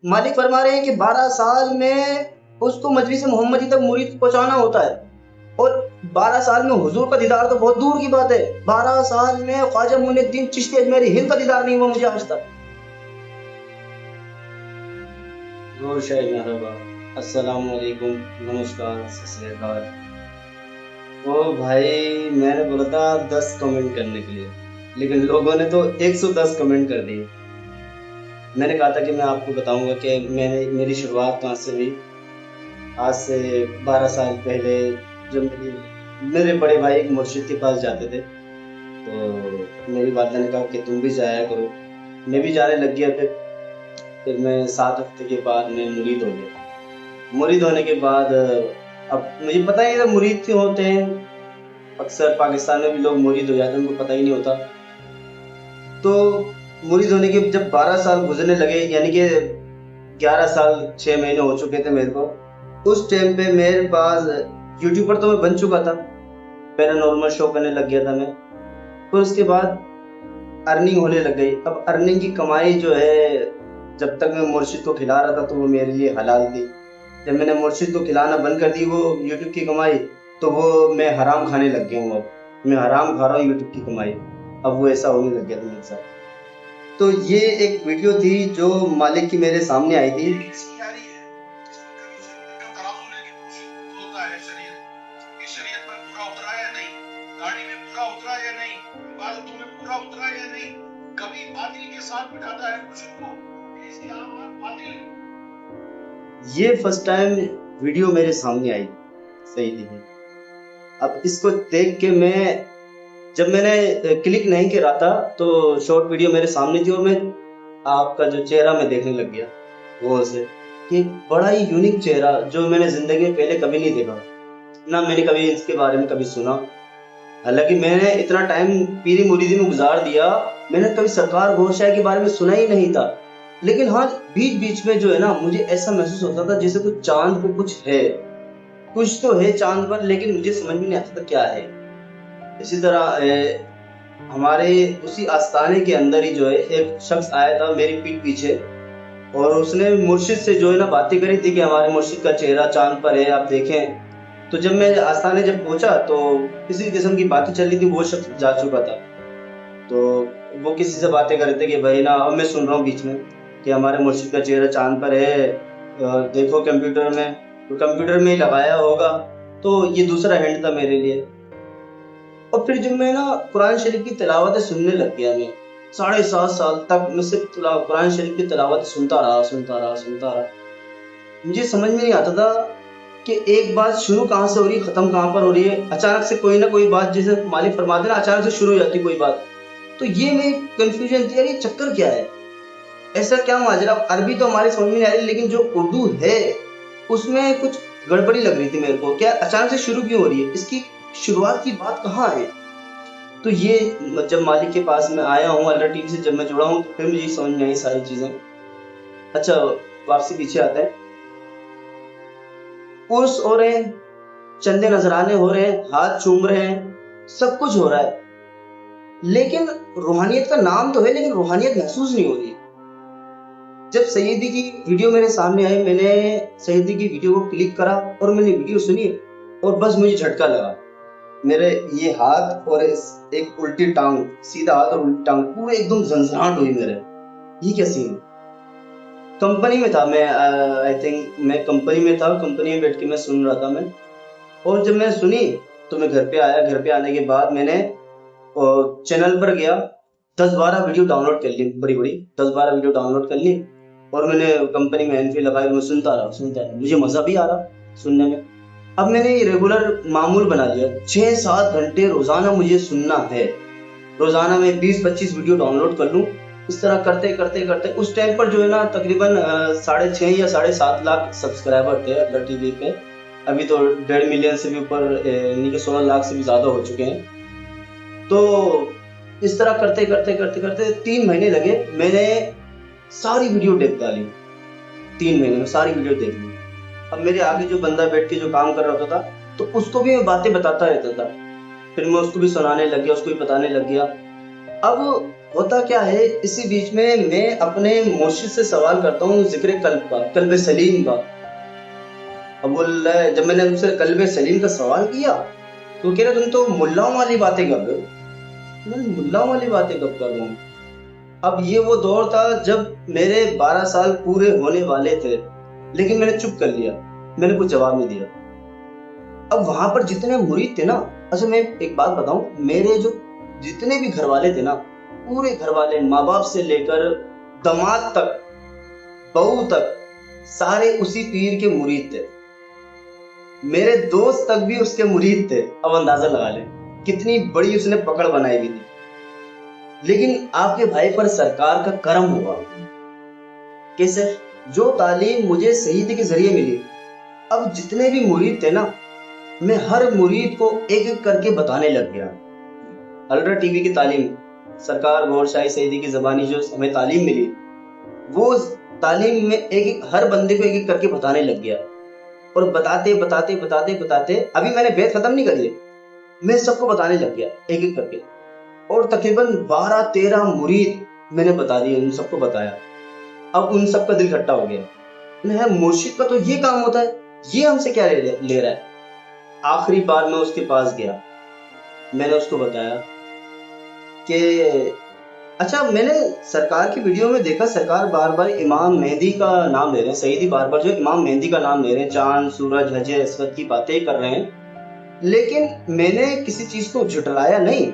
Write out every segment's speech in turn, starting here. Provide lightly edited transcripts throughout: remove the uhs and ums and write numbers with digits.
मालिक फरमा रहे हैं कि 12 साल में उसको मजलिस मोहम्मदी तक मुरीद पहुंचाना होता है। और 12 साल में हुजूर का दीदार तो बहुत दूर की बात है, 12 साल में ख्वाजा मुइनुद्दीन चिश्ती अजमेरी हिंद का दीदार नहीं हुआ मुझे आज तक। अस्सलाम वालेकुम, नमस्कार, सत श्री अकाल। ओ भाई, मैंने बोला था 10 कमेंट करने के लिए, लेकिन लोगों ने तो 110 कमेंट कर दिए। मैंने कहा था कि मैं आपको बताऊंगा कि मेरी शुरुआत कहाँ से हुई। आज से 12 साल पहले जब मेरे बड़े भाई एक मुर्शिद के पास जाते थे, तो मेरी वालिदा ने कहा कि तुम भी जाया करो। मैं भी जाने लग गया। फिर मैं 7 हफ्ते के बाद मैं मुरीद हो गया। मुरीद होने के बाद अब मुझे पता ही नहीं था मुरीद क्यों होते हैं। अक्सर पाकिस्तान में भी लोग मुरीद हो जाते हैं, उनको पता ही नहीं होता। तो मुरीद होने के जब 12 साल गुजरने लगे, यानी कि 11 साल 6 महीने हो चुके थे मेरे को, उस टाइम पे मेरे पास यूट्यूबर तो मैं बन चुका था, पैरानॉर्मल शो करने लग गया था मैं। फिर उसके बाद अर्निंग होने लग गई। अब अर्निंग की कमाई जो है, जब तक मैं मुर्शिद को खिला रहा था तो वो मेरे लिए हलाल थी। जब मैंने मुर्शिद को खिलाना बंद कर दी वो यूट्यूब की कमाई, तो वो मैं हराम खाने लग गया हूँ। अब मैं हराम खा रहा हूँ यूट्यूब की कमाई। अब वो ऐसा होने लग गया था मेरे साथ। तो ये एक वीडियो थी जो मालिक की मेरे सामने आई थी। ये फर्स्ट टाइम वीडियो मेरे सामने आई, सही थी। अब इसको देख के जब मैंने क्लिक नहीं करा था तो शॉर्ट वीडियो मेरे सामने थी, और मैं आपका जो चेहरा मैं देखने लग गया वो से कि बड़ा ही यूनिक चेहरा जो मैंने जिंदगी में पहले कभी नहीं देखा ना। मैंने कभी इसके बारे में कभी सुना। हालांकि मैंने इतना टाइम पीरी मुरीदी में गुजार दिया, मैंने कभी सरकार गौहर शाह के बारे में सुना ही नहीं था। लेकिन हाँ, बीच बीच में जो है ना, मुझे ऐसा महसूस होता था जैसे कुछ चांद को कुछ है, कुछ तो है चांद पर, लेकिन मुझे समझ में नहीं आता था क्या है। इसी तरह हमारे उसी आस्थाने के अंदर ही जो है एक शख्स आया था मेरी पीठ पीछे, और उसने मुर्शिद से जो है ना बातें करी थी कि हमारे मुर्शिद का चेहरा चांद पर है, आप देखें। तो जब मैं आस्थाने जब पहुंचा तो किसी किस्म की बातें चल रही थी, वो शख्स जा चुका था। तो वो किसी से बातें कर रहे थे कि भाई ना, अब मैं सुन रहा हूँ बीच में कि हमारे मुर्शिद का चेहरा चांद पर है, देखो कंप्यूटर में। तो कंप्यूटर में ही लगाया होगा। तो ये दूसरा हैंड था मेरे लिए। और फिर जब मैं ना कुरान शरीफ की तिलावत सुनने लग गया, मैं 7.5 साल तक मैं सिर्फ कुरान शरीफ की तिलावत सुनता रहा। मुझे समझ में नहीं आता था कि एक बात शुरू कहाँ से हो रही है, खत्म कहाँ पर हो रही है। अचानक से कोई ना कोई बात, जैसे मालिक फरमाते ना, अचानक से शुरू हो जाती कोई बात। तो ये मैं कंफ्यूजन थी, यार ये चक्कर क्या है, ऐसा क्या माजरा। अरबी तो हमारी समझ में नहीं आ रही, लेकिन जो उर्दू है उसमें कुछ गड़बड़ी लग रही थी मेरे को। क्या अचानक से शुरू क्यों हो रही है, इसकी शुरुआत की बात कहाँ है। तो ये जब मालिक के पास में आया हूँ, अल्लाह टीवी से जब मैं जुड़ा हूँ, तो फिर मुझे समझ में आई सारी चीजें। अच्छा, वापसी पीछे आते हैं। उर्स हो रहे हैं, चंदे नजराने हो रहे हैं, हाथ चूम रहे हैं, सब कुछ हो रहा है, लेकिन रूहानियत का नाम तो है, लेकिन रूहानियत महसूस नहीं हो रही। जब सैयदी की वीडियो मेरे सामने आई, मैंने सैयदी की वीडियो को क्लिक करा और मैंने वीडियो सुनी, और बस मुझे झटका लगा। मेरे ये हाथ और एक उल्टी टांग, सीधा हाथ और उल्टी टांग, पूरे एकदम झंझनाहट हुई मेरे। ये क्या सीन। कंपनी में था मैं, आई थिंक मैं कंपनी में था, कंपनी में बैठ के मैं सुन रहा था मैं। और जब मैं सुनी तो मैं घर पे आया। घर पे आने के बाद मैंने चैनल पर गया, 10-12 वीडियो डाउनलोड कर ली, बड़ी बड़ी 10-12 वीडियो डाउनलोड कर ली, और मैंने कंपनी में एंट्री लगाई। मैं सुनता रहा, मुझे मजा भी आ रहा सुनने में। अब मैंने ये रेगुलर मामूल बना लिया, 6-7 घंटे रोजाना मुझे सुनना है। रोजाना मैं 20-25 वीडियो डाउनलोड कर लूं। इस तरह करते करते करते उस टाइम पर जो है ना, तकरीबन 6.5 या 7.5 लाख सब्सक्राइबर थे अल्लाह टीवी पे। अभी तो 1.5 मिलियन से भी ऊपर, यानी कि 16 लाख से भी ज्यादा हो चुके हैं। तो इस तरह करते करते करते करते 3 महीने लगे। मैंने सारी वीडियो देख डाली, 3 महीने में सारी वीडियो देख ली। अब मेरे आगे जो बंदा बैठ के जो काम कर रहा था, तो उसको भी मैं बातें बताता रहता था। फिर मैं उसको भी सुनाने लग गया, उसको भी बताने लग गया। अब होता क्या है, इसी बीच में मैं अपने मुर्शिद से सवाल करता हूँ जिक्र कल्ब का, कल्ब सलीम का। अब बोल रहा है, जब मैंने उनसे कल्ब सलीम का सवाल किया तो कह रहे तुम तो मुल्लाओं वाली बातें कर रहे हो। मैं मुल्लाओं वाली बातें कब कर रहा हूँ। अब ये वो दौर था जब मेरे 12 साल पूरे होने वाले थे, लेकिन मैंने चुप कर लिया, मैंने कुछ जवाब नहीं दिया। अब वहां पर जितने मुरीद थे ना, अच्छा मैं एक बात बताऊं, मेरे जो जितने भी घर वाले थे ना, पूरे घर वाले माँ बाप से लेकर दामाद तक, बहू तक, सारे उसी पीर के मुरीद थे। मेरे दोस्त तक भी उसके मुरीद थे। अब अंदाजा लगा ले कितनी बड़ी उसने पकड़ बनाई हुई थी। लेकिन आपके भाई पर सरकार का करम हुआ। कैसे? जो तालीम मुझे शहीद के जरिए मिली, अब जितने भी मुरीद थे ना, मैं हर मुरीद को एक एक करके बताने लग गया। अल्ट्रा टीवी की तालीम, सरकार गौर शाही सईदी की जबानी जो हमें तालीम मिली, वो तालीम में एक एक हर बंदे को एक एक करके बताने लग गया। और बताते बताते बताते बताते अभी मैंने बेत खत्म नहीं करी है, मैं सबको बताने लग गया एक एक करके। और तकरीबन 12-13 मुरीद मैंने बता दिए, उन सबको बताया। अब उन सबका दिल खट्टा हो गया। मैं मुर्शिद का तो ये काम होता है, ये हमसे क्या ले रहा है। आखिरी बार मैं उसके पास गया, मैंने उसको बताया कि अच्छा, मैंने सरकार की वीडियो में देखा सरकार बार बार इमाम मेहदी का नाम ले रहे हैं, सईदी बार बार जो इमाम मेहदी का नाम ले रहे हैं, चांद सूरज हजे असवद की बातें कर रहे हैं, लेकिन मैंने किसी चीज को झुटलाया नहीं।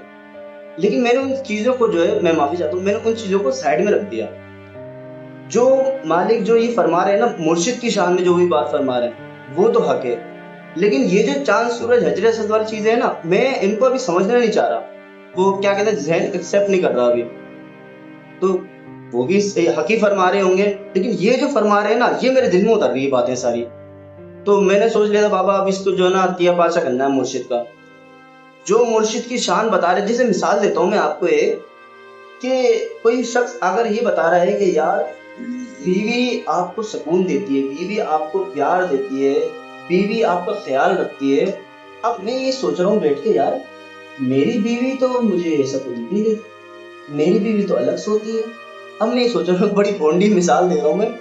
लेकिन मैंने उन चीजों को जो है, मैं माफी चाहता हूँ, मैंने उन चीजों को साइड में रख दिया। जो मालिक जो ये फरमा रहे हैं ना, मुर्शिद की शान में जो भी बात फरमा रहे हैं वो तो हक है, लेकिन ये जो चांद सूरज हजरे असवद वाली चीजें है ना, मैं इनको अभी समझना नहीं चाह रहा। वो क्या कहते हैं, जहन एक्सेप्ट नहीं कर रहा अभी। तो वो भी हक ही फरमा रहे होंगे, लेकिन ये जो फरमा रहे हैं ना, ये मेरे दिल में उतर रही है बातें सारी। तो मैंने सोच लिया था बाबा अब इसको जो है ना तिया पाचा करना है मुर्शिद का। जो मुर्शिद की शान बता रहे, जैसे मिसाल देता हूँ मैं आपको एक, कि कोई शख्स अगर ये बता रहा है कि यार बीवी आपको सुकून देती है, बीवी आपको प्यार देती है, बीवी आपका ख्याल रखती है। अब मैं ये सोच रहा हूँ बैठ के, यार मेरी बीवी तो मुझे ऐसा कुछ नहीं देती, मेरी बीवी तो अलग सोती है। अब मैं ये सोच रहा हूँ, बड़ी भोंडी मिसाल दे रहा हूँ मैं,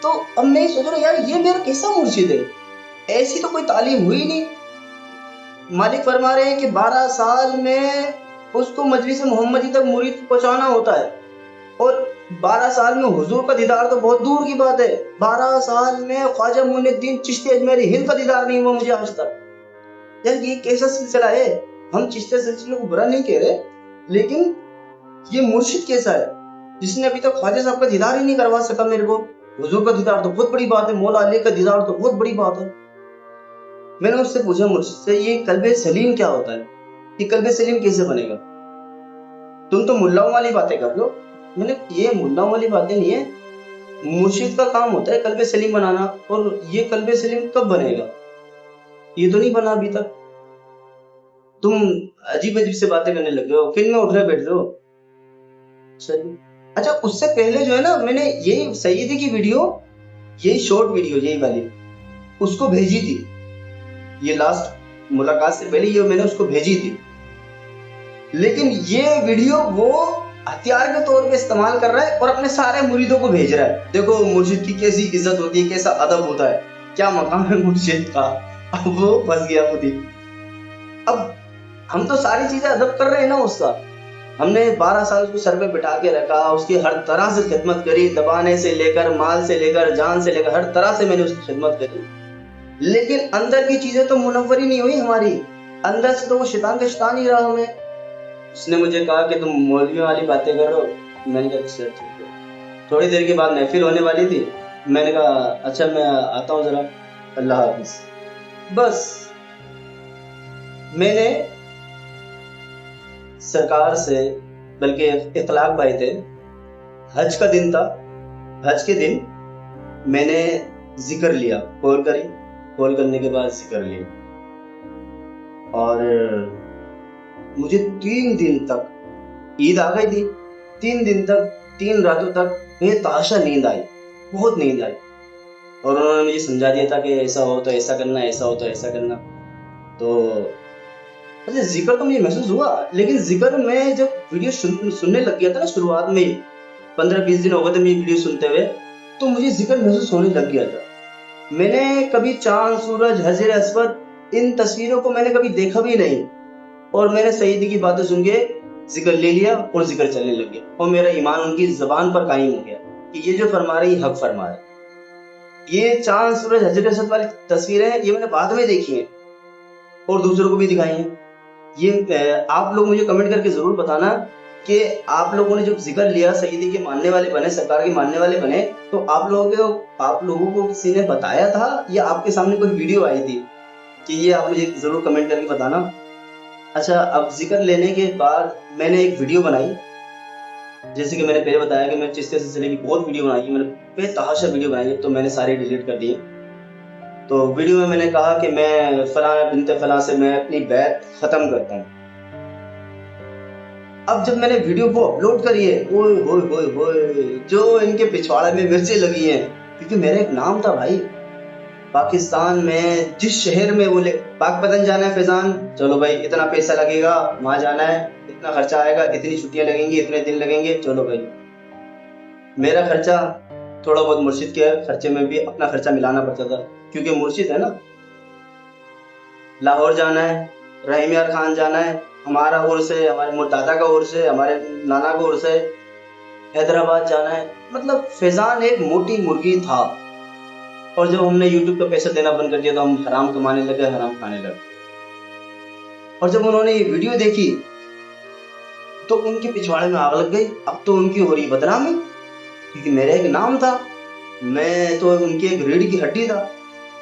तो अब मैं ये सोच रहा हूँ यार ये मेरा कैसा मुर्शिद है, ऐसी तो कोई तालीम हुई नहीं। मालिक फरमा रहे हैं कि 12 साल में उसको मजलिस मोहम्मदी तक मुरीद पहुंचाना होता है, और 12 साल में हुजूर का दीदार तो बहुत दूर की बात है। 12 साल में ख्वाजा मुइनुद्दीन चिश्ती अजमेरी हिंद का दीदार नहीं हुआ मुझे आज तक। यार ये कैसा सिलसिला है। हम चिश्ती सिलसिले को बुरा नहीं कह रहे, लेकिन ये मुर्शिद कैसा है जिसने अभी तक ख्वाजा साहब का दीदार ही नहीं करवा सका मेरे को। हुजूर का दीदार तो बहुत बड़ी बात है, मौला अली का दीदार तो बहुत बड़ी बात है। मैंने उससे पूछा मुर्शिद से, ये कल्बे सलीम क्या होता है, ये कल्बे सलीम कैसे बनेगा। तुम तो मुल्लाओं वाली बातें कर लो। मैंने, ये मुल्लाओं वाली बातें नहीं है, मुर्शिद का काम होता है कल्बे सलीम बनाना। और ये कल्बे सलीम कब बनेगा, ये तो नहीं बना अभी तक। तुम अजीब अजीब से बातें करने लग गए हो, फिर में उठ रहे बैठ रहे हो। अच्छा, उससे पहले जो है ना, मैंने यही सईदी की वीडियो, यही शॉर्ट वीडियो यही वाली उसको भेजी थी। ये लास्ट मुलाकात से पहले ये मैंने उसको भेजी थी, लेकिन ये वीडियो वो हथियार के तौर पे इस्तेमाल कर रहा है और अपने सारे मुरीदों को भेज रहा है। देखो मुर्शिद की कैसी इज्जत होती है, कैसा अदब होता है, क्या मकाम है मुर्शिद का। अब वो फंस गया खुद ही। अब हम तो सारी चीजें अदब कर रहे हैं ना उसका। हमने 12 साल उसको सर पे बिठा के रखा, उसकी हर तरह से खिदमत करी, दबाने से लेकर, माल से लेकर, जान से लेकर, हर तरह से मैंने उसकी खिदमत करी। लेकिन अंदर की चीजें तो मुनव्वर ही नहीं हुई हमारी। अंदर से तो वो शैतान का शैतान ही रहा हमें। उसने मुझे कहा कि तुम मौलवियों वाली बातें करो। मैंने कहा अच्छा ठीक है। थोड़ी देर के बाद महफिल होने वाली थी, मैंने कहा अच्छा मैं आता हूँ जरा, अल्लाह हाफिज। बस मैंने सरकार से, बल्कि इखलाक भाई थे, हज का दिन था, हज के दिन मैंने जिक्र लिया, कॉल करी, कॉल करने के बाद जिक्र लिया। और मुझे 3 दिन तक, ईद आ गई थी, 3 दिन तक, 3 रातों तक बेतहाशा नींद आई, बहुत नींद आई। और उन्होंने मुझे समझा दिया था कि ऐसा हो तो ऐसा करना, ऐसा हो तो ऐसा करना। तो अच्छा, जिक्र तो मुझे महसूस हुआ, लेकिन जिक्र में जब वीडियो सुनने लग गया था ना, शुरुआत में 15-20 दिन हो गए थे मुझे वीडियो सुनते हुए, तो मुझे जिक्र महसूस होने लग गया था। मैंने कभी चांद, सूरज, हजर असवद इन तस्वीरों को मैंने कभी देखा भी नहीं, और मैंने सईदी की बातें सुन के जिक्र ले लिया और जिक्र चलने लग गया, और मेरा ईमान उनकी जबान पर कायम हो गया कि ये जो फरमा रही हक फरमा रहे। ये चांद, सूरज, हजर असवद वाली तस्वीरें ये मैंने बाद में देखी हैं और दूसरों को भी दिखाई हैं। ये आप लोग मुझे कमेंट करके जरूर बताना कि आप लोगों ने जब जिक्र लिया, सईदी के मानने वाले बने, सरकार के मानने वाले बने, तो आप लोगों को किसी ने बताया था या आपके सामने कोई वीडियो आई थी? कि ये आप मुझे जरूर कमेंट करके बताना। अच्छा, अब जिक्र लेने के बाद मैंने एक वीडियो बनाई, जैसे कि मैंने पहले बताया कि मैं चिश्तिया सिलसिले की बहुत वीडियो बनाई है, मैंने बेतहाशा वीडियो बनाई है, तो मैंने सारे डिलीट कर दिए। तो वीडियो में मैंने कहा कि मैं फलां बिनते फलां से मैं अपनी बैत खत्म करता हूँ। अब जब मैंने वीडियो को अपलोड करी है, ओए होए होए होए, जो इनके पिछवाड़े में मिर्चें लगी हैं, क्योंकि मेरा एक नाम था भाई पाकिस्तान में, जिस शहर में बोले पाकपतन जाना है फैजान, चलो भाई इतना पैसा लगेगा, वहां जाना है, इतना खर्चा आएगा, इतनी छुट्टियां लगेंगी, इतने दिन लगेंगे, चलो भाई। मेरा खर्चा थोड़ा बहुत मुर्शिद के खर्चे में भी अपना खर्चा मिलाना पड़ता था, क्योंकि मुर्शिद है ना। लाहौर जाना है, रहीम यार खान जाना है, हमारा उर्स है, हमारे मुर्दादा का उर्स है, हमारे नाना का उर्स है, हैदराबाद जाना है। मतलब फैजान एक मोटी मुर्गी था, और जब हमने यूट्यूब पे पैसा देना बंद कर दिया तो हम हराम कमाने लगे, हराम खाने लगे। और जब उन्होंने ये वीडियो देखी तो उनके पिछवाड़े में आग लग गई। अब तो उनकी हो रही बदनामी, क्योंकि मेरा एक नाम था, मैं तो उनकी एक रीढ़ की हड्डी था,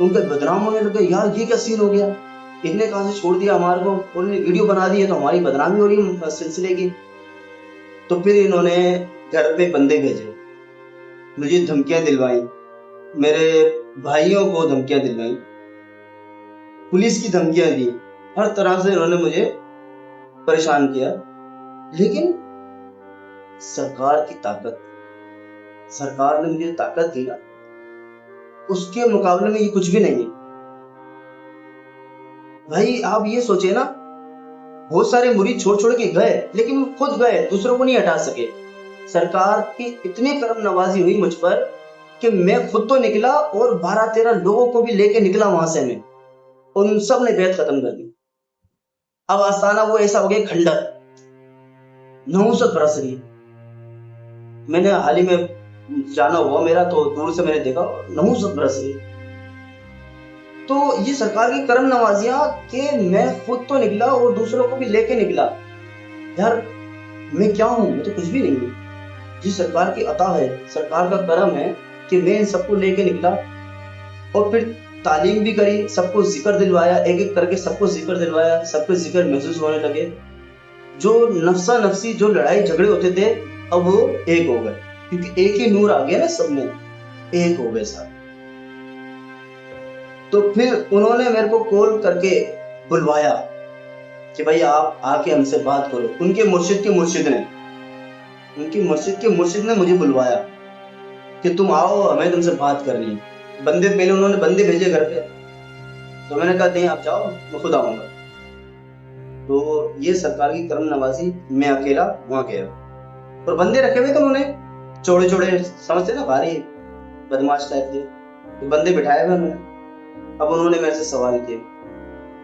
उनका बदनाम होने लग गया। यार ये क्या सीन हो गया, इनने कहां से छोड़ दिया हमारे को, उन्होंने वीडियो बना दी है तो हमारी बदनामी हो रही है सिलसिले की। तो फिर इन्होंने घर पे बंदे भेजे, मुझे धमकियां दिलवाई, मेरे भाइयों को धमकियां दिलवाई, पुलिस की धमकियां दी, हर तरह से इन्होंने मुझे परेशान किया। लेकिन सरकार की ताकत, सरकार ने मुझे ताकत दी ना, उसके मुकाबले में ये कुछ भी नहीं है भाई। आप ये सोचे ना, बहुत सारे मुरीद छोड़ छोड़ के गए, लेकिन वो खुद गए, दूसरों को नहीं हटा सके। सरकार की इतनी करम नवाजी हुई मुझ पर कि मैं खुद तो निकला और 12-13 लोगों को भी लेके निकला वहां से मैं, और उन सब ने बैत खत्म कर दी। अब आस्थाना वो ऐसा हो गया खंडर, नहुसत बरस रही। मैंने हाल ही में जाना हुआ मेरा, तो दूर से मैंने देखा नहुसत बरस रही। तो ये सरकार की करम नवाजियां कि मैं खुद तो निकला और दूसरों को भी लेके निकला। यार मैं क्या हूं, मैं तो कुछ भी नहीं हूं। जी सरकार की अता है, सरकार का करम है कि मैं इन सबको लेके निकला, और फिर तालीम भी करी, सबको जिक्र दिलवाया, एक एक करके सबको जिक्र दिलवाया, सबको जिक्र महसूस होने लगे। जो नफसा नफसी जो लड़ाई झगड़े होते थे, अब वो एक हो गए, क्योंकि एक ही नूर आ गया ना, सब में एक हो गए साथ। तो फिर उन्होंने मेरे को कॉल करके बुलवाया कि भाई आप आके हमसे बात करो। उनके मुर्शिद के मुर्शिद ने मुझे बुलवाया कि तुम आओ, हमें तुमसे बात करनी है। बंदे पहले उन्होंने बंदे भेजे घर पे, तो मैंने कहा नहीं आप जाओ, मैं खुद आऊंगा। तो ये सरकार की करम नवाजी, मैं अकेला वहां गया, और बंदे रखे हुए थे उन्होंने, चौड़े चौड़े समझते ना, भारी बदमाश टाइप के, तो बंदे बिठाए हुए उन्होंने। अब उन्होंने मेरे से सवाल किए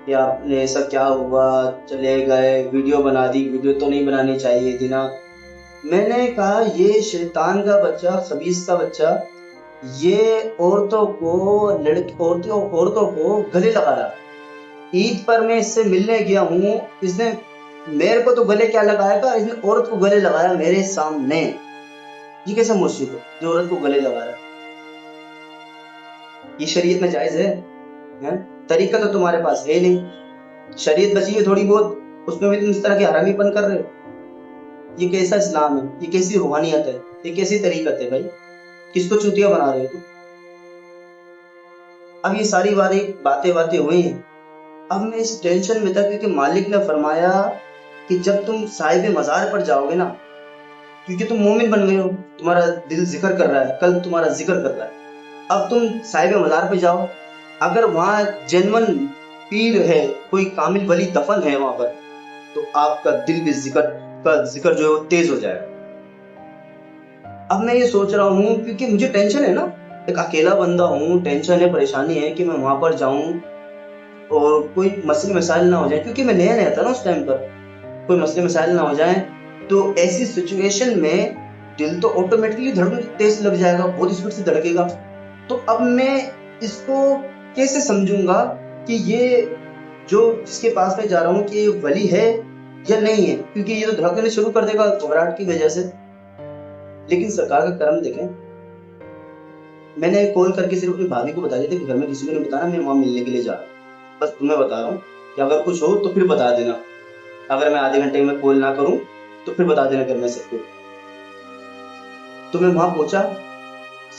कि आपने ऐसा क्या हुआ, चले गए, वीडियो बना दी, वीडियो तो नहीं बनानी चाहिए थी ना। मैंने कहा ये शैतान का बच्चा, खबीस का बच्चा, ये औरतों को गले लगा रहा। ईद पर मैं इससे मिलने गया हूँ, इसने मेरे को तो गले क्या लगाएगा, इसने औरत को गले लगाया मेरे सामने। ये कैसा मुर्शिद है जो औरत को गले लगा रहा है? ये शरीयत में जायज है? तरीका तो तुम्हारे पास है नहीं, शरीयत बची है थोड़ी बहुत, उसमें भी तुम इस तरह के हरामीपन कर रहे हो। ये कैसा इस्लाम है, ये कैसी रूहानियत है, ये कैसी तरीकत है भाई? किसको चूतिया बना रहे हो तुम? अब ये सारी बातें हुई हैं। अब मैं इस टेंशन में था, क्योंकि मालिक ने फरमाया कि जब तुम साहिब मजार पर जाओगे ना, क्योंकि तुम मोमिन बन गए हो, तुम्हारा दिल जिक्र कर रहा है, कल तुम्हारा जिक्र कर रहा है, अब तुम साहिब मजार पे जाओ, अगर वहां जेन्युइन पीर है, कोई कामिल वली दफन है वहां पर, तो आपका दिल भी जिक्र जो है वो तेज हो जाएगा। अब मैं ये सोच रहा हूँ क्योंकि मुझे टेंशन है ना, एक अकेला बंदा हूँ, टेंशन है, परेशानी है कि मैं वहां पर जाऊं और कोई मसले मसाइल ना हो जाए, क्योंकि मैं नया नया था ना उस टाइम पर, कोई मसले मसाइल ना हो जाए। तो ऐसी सिचुएशन में दिल तो ऑटोमेटिकली धड़कन तेज लग जाएगा, बहुत स्पीड से धड़केगा। तो अब मैं इसको कैसे समझूंगा कि ये जो जिसके पास मैं जा रहा हूँ कि ये वली है या नहीं है, क्योंकि ये तो धड़कने शुरू कर देगा घबराहट की वजह से। लेकिन सरकार का करम देखें, मैंने कॉल करके सिर्फ अपनी भाभी को बता दिया था कि घर में किसी को नहीं बताना, मैं वहां मिलने के लिए जा रहा हूँ। बस तुम्हें बता रहा हूँ कि अगर कुछ हो तो फिर बता देना, अगर मैं आधे घंटे में कॉल ना करूँ तो फिर बता देना घर में सबको। तो मैं वहां पहुंचा,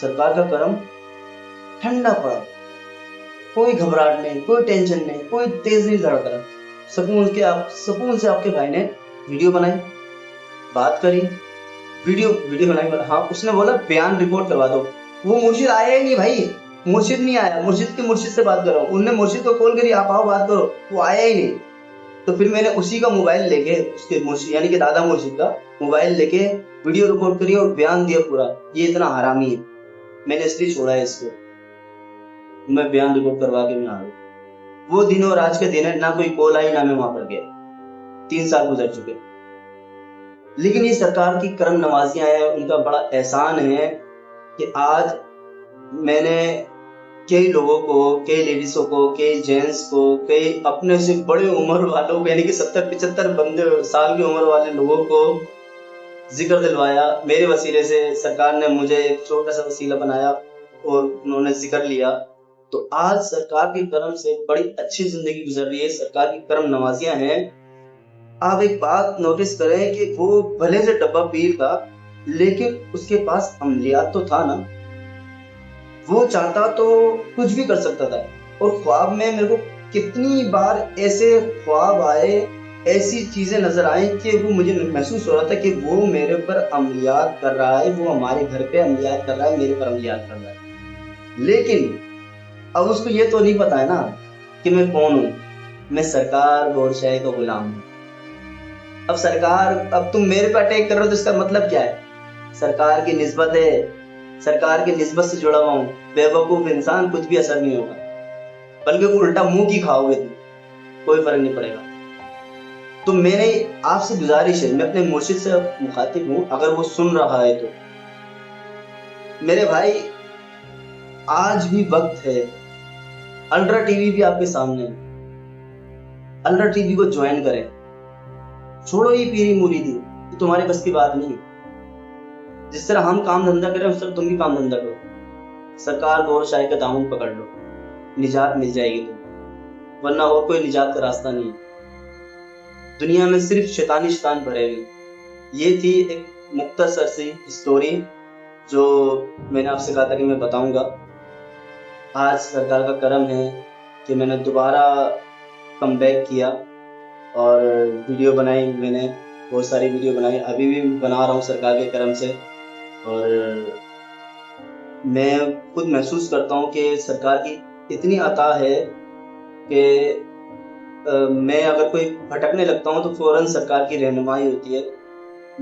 सरकार का करम, ठंडा पड़ा, कोई घबराहट नहीं, कोई टेंशन नहीं, कोई तेज नहीं धड़क रहा। सुकून से आपके भाई ने वीडियो बनाई, बात करी, वीडियो बनाई, बोला हाँ, उसने बोला बयान रिपोर्ट करवा दो। वो मुर्शिद आया ही नहीं भाई, मुर्शिद नहीं आया, मुर्शिद से बात कर रहा हूँ, उनने मुर्शिद को कॉल करी, आप आओ बात करो, वो आया ही नहीं। तो फिर मैंने उसी का मोबाइल लेके, उसके मुर्शिद यानी कि दादा मुर्शिद का मोबाइल लेके वीडियो रिकॉर्ड करी और बयान दिया पूरा, ये इतना हरामी है, मैंने इसलिए छोड़ा है इसको, मैं बयान रिकॉर्ड करवा के मैं आ गया। वो दिन और आज के दिन है, ना कोई कॉल आई ना मैं वहां पर गया, 3 साल गुजर चुके। लेकिन ये सरकार की करम नवाजियां हैं, उनका बड़ा एहसान है कि आज मैंने कई लोगों को, कई लेडीजों को, कई जेंट्स को, कई अपने से बड़े उम्र वालों को, यानी कि 70-75 साल की उम्र वाले लोगों को जिक्र दिलवाया। मेरे वसीले से सरकार ने मुझे एक छोटा सा वसीला बनाया और उन्होंने जिक्र लिया। तो आज सरकार के करम से बड़ी अच्छी जिंदगी गुजर रही है, सरकार की करम नवाजियां हैं। आप एक बात नोटिस करें कि वो भले से डब्बा पीर था, लेकिन उसके पास अमलियात तो था ना, वो चाहता तो कुछ भी कर सकता था। और ख्वाब में मेरे को कितनी बार ऐसे ख्वाब आए, ऐसी चीजें नजर आई कि वो मुझे महसूस हो रहा था कि वो मेरे पर अमलियात कर रहा है, वो हमारे घर पे अमलियात कर रहा है, मेरे पर अमलियात कर रहा है। लेकिन अब उसको ये तो नहीं पता है ना कि मैं कौन हूँ, मैं सरकार बादशाह का गुलाम हूँ। अब सरकार, अब तुम मेरे पे अटैक कर रहे हो तो इसका मतलब क्या है? सरकार की निस्बत है, सरकार की निस्बत से जुड़ा हुआ हूँ, बेवकूफ इंसान, कुछ भी असर नहीं होगा, बल्कि उल्टा मुंह की खाओगे तुम, कोई फर्क नहीं पड़ेगा। तो मैंने आपसे गुजारिश है, मैं अपने मुर्शिद से मुखातिब हूँ, अगर वो सुन रहा है तो मेरे भाई आज भी वक्त है, अल्ट्रा टीवी भी आपके सामने है, अल्ट्रा टीवी को ज्वाइन करें, छोड़ो ये पीरी मुरीदी, ये तुम्हारे बस की बात नहीं। जिस तरह हम काम धंधा करें उस तरह तुम भी काम धंधा करो, सरकार गौर शाही का दामन पकड़ लो, निजात मिल जाएगी तुम, वरना और कोई निजात का रास्ता नहीं है। दुनिया में सिर्फ शैतान भरे हुए। ये थी एक मुख्तसर सी स्टोरी जो मैंने आपसे कहा था कि मैं बताऊंगा। आज सरकार का करम है कि मैंने दोबारा कम बैक किया और वीडियो बनाई, मैंने बहुत सारी वीडियो बनाई, अभी भी बना रहा हूँ सरकार के करम से। और मैं खुद महसूस करता हूँ कि सरकार की इतनी अता है कि मैं अगर कोई भटकने लगता हूँ तो फौरन सरकार की रहनुमाई होती है।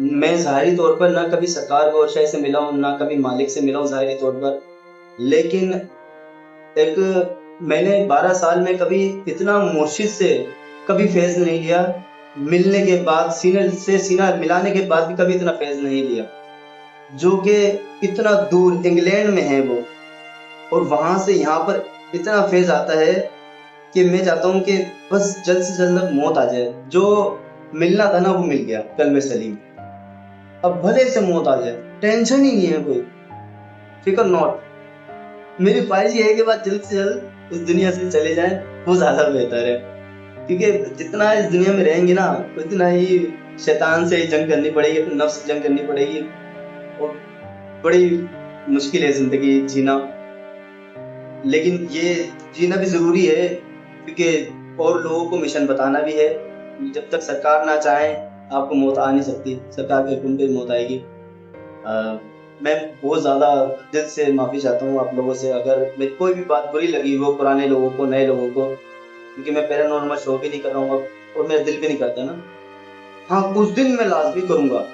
मैं ज़ाहिरी तौर पर ना कभी सरकार बादशाह से मिला हूँ, ना कभी मालिक से मिला हूँ ज़ाहिरी तौर पर, लेकिन एक मैंने 12 साल में कभी इतना मुर्शिद से कभी फैज़ नहीं लिया, मिलने के बाद, सीने से सीना मिलाने के बाद भी कभी इतना फैज़ नहीं लिया, जो कि इतना दूर इंग्लैंड में है वो, और वहां से यहाँ पर इतना फैज़ आता है कि मैं चाहता हूँ कि बस जल्द से जल्द मौत आ जाए। जो मिलना था ना वो मिल गया, कल में सलीम, अब भले से मौत आ जाए, टेंशन ही नहीं है कोई, फिकर नॉट। मेरी ख्वाहिश ये है कि बात जल्द से जल्द इस दुनिया से चले जाए, वो ज्यादा बेहतर है, क्योंकि जितना इस दुनिया में रहेंगे ना उतना ही शैतान से जंग करनी पड़ेगी, अपने नफ्स से जंग करनी पड़ेगी, और बड़ी मुश्किल है जिंदगी जीना। लेकिन ये जीना भी जरूरी है, क्योंकि और लोगों को मिशन बताना भी है। जब तक सरकार ना चाहे आपको मौत आ नहीं सकती, सरकार के हुक्म पे मौत आएगी। मैं बहुत ज़्यादा दिल से माफ़ी चाहता हूँ आप लोगों से, अगर मेरी कोई भी बात बुरी लगी हो, पुराने लोगों को, नए लोगों को, क्योंकि मैं पैरानॉर्मल शो भी नहीं कर रहा हूँ और मेरा दिल भी नहीं करता ना। हाँ, कुछ दिन मैं लाजमी करूंगा।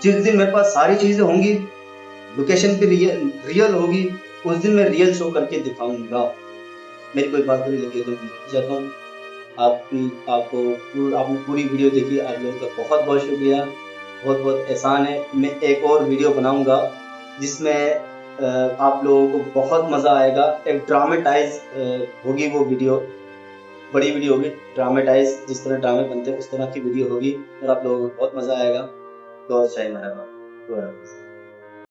जिस दिन मेरे पास सारी चीजें होंगी, लोकेशन पे रियल होगी, उस दिन मैं रियल शो करके दिखाऊंगा। मेरी कोई बात बुरी लगी तो मैं चाहता हूँ आपने पूरी वीडियो देखी, आप लोगों का बहुत बहुत शुक्रिया। बहुत बहुत एहसान है। मैं एक और वीडियो बनाऊंगा जिसमें आप लोगों को बहुत मज़ा आएगा। एक ड्रामेटाइज होगी वो वीडियो, बड़ी वीडियो होगी, ड्रामेटाइज जिस तरह ड्रामे बनते हैं उस तरह की वीडियो होगी और आप लोगों को बहुत मज़ा आएगा। तो अच्छा ही मेरा